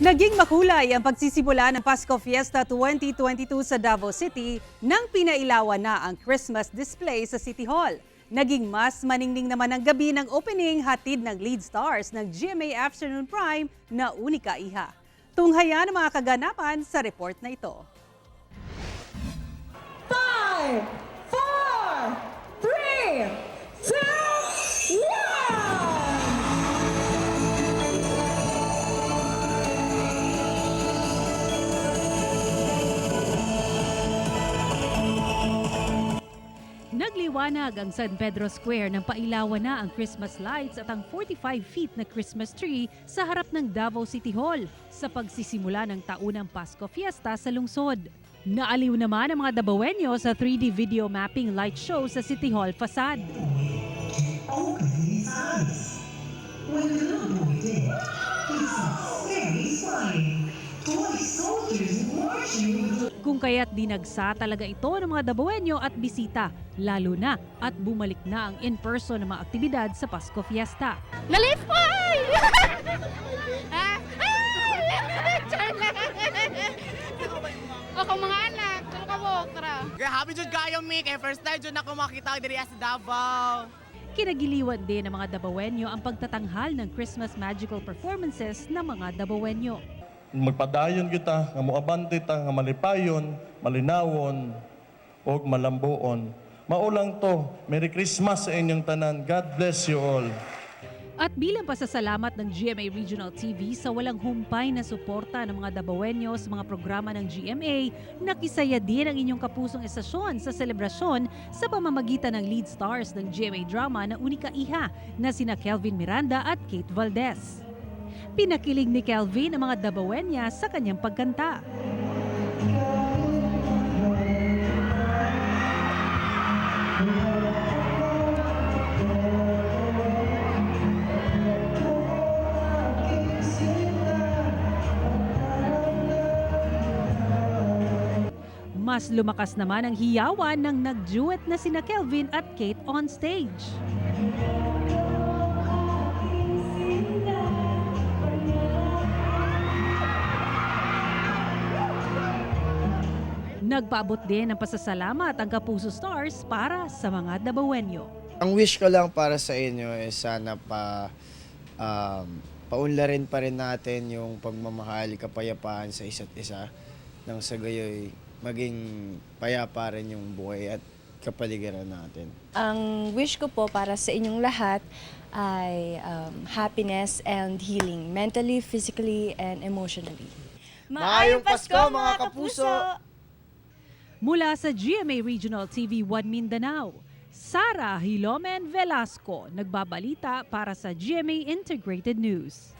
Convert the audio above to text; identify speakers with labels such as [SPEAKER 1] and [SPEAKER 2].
[SPEAKER 1] Naging makulay ang pagsisimula ng Pasko Fiesta 2022 sa Davao City nang pinailawan na ang Christmas display sa City Hall. Naging mas maningning naman ang gabi ng opening hatid ng lead stars ng GMA Afternoon Prime na Unika Iha. Tunghayan ang mga kaganapan sa report na ito.
[SPEAKER 2] 5, 4, 3, 2, 1!
[SPEAKER 3] Nagliwanag ang San Pedro Square nang pailawan na ang Christmas lights at ang 45 feet na Christmas tree sa harap ng Davao City Hall sa pagsisimula ng taunang Pasko Fiesta sa lungsod. Naaliw naman ang mga Davaoenyo sa 3D video mapping light show sa City Hall facade.
[SPEAKER 4] When the little boy did, he saw fairies flying, toy soldiers marching with the...
[SPEAKER 3] Kung kaya't dinagsa talaga ito ng mga Davaoenyo at bisita, lalo na at bumalik na ang in-person na mga aktibidad sa Pasko Fiesta.
[SPEAKER 5] Nalipay! Ako mga anak, tulong ka mo, tara.
[SPEAKER 6] Happy jud kayo, Mick. First time jud ako makita diri sa Davao.
[SPEAKER 3] Kinagiliwan din ng mga Davaoenyo ang pagtatanghal ng Christmas magical performances ng mga Davaoenyo.
[SPEAKER 7] Magpadayon kita, nga muabante ta, nga malipayon, malinawon, o malambuon. Maulang to, Merry Christmas sa inyong tanan. God bless you all.
[SPEAKER 3] At bilang pasasalamat ng GMA Regional TV sa walang humpay na suporta ng mga Davaoenyo sa mga programa ng GMA, nakisaya din ang inyong kapusong estasyon sa selebrasyon sa pamamagitan ng lead stars ng GMA drama na Unika Iha na sina Kelvin Miranda at Kate Valdez. Pinakilig ni Kelvin ang mga Davaoenya sa kanyang pagkanta. Mas lumakas naman ang hiyawan ng nag-duet na sina Kelvin at Kate on stage. Nagpaabot din ng pasasalamat ang Kapuso Stars para sa mga Davaoenyo.
[SPEAKER 8] Ang wish ko lang para sa inyo is sana paunlarin pa rin natin yung pagmamahal, kapayapaan sa isa't isa nang sa gayoy maging payapa rin yung buhay at kapaligiran natin.
[SPEAKER 9] Ang wish ko po para sa inyong lahat ay happiness and healing, mentally, physically, and emotionally.
[SPEAKER 8] Maayong Pasko mga kapuso!
[SPEAKER 3] Mula sa GMA Regional TV 1 Mindanao, Sara Hilomen Velasco nagbabalita para sa GMA Integrated News.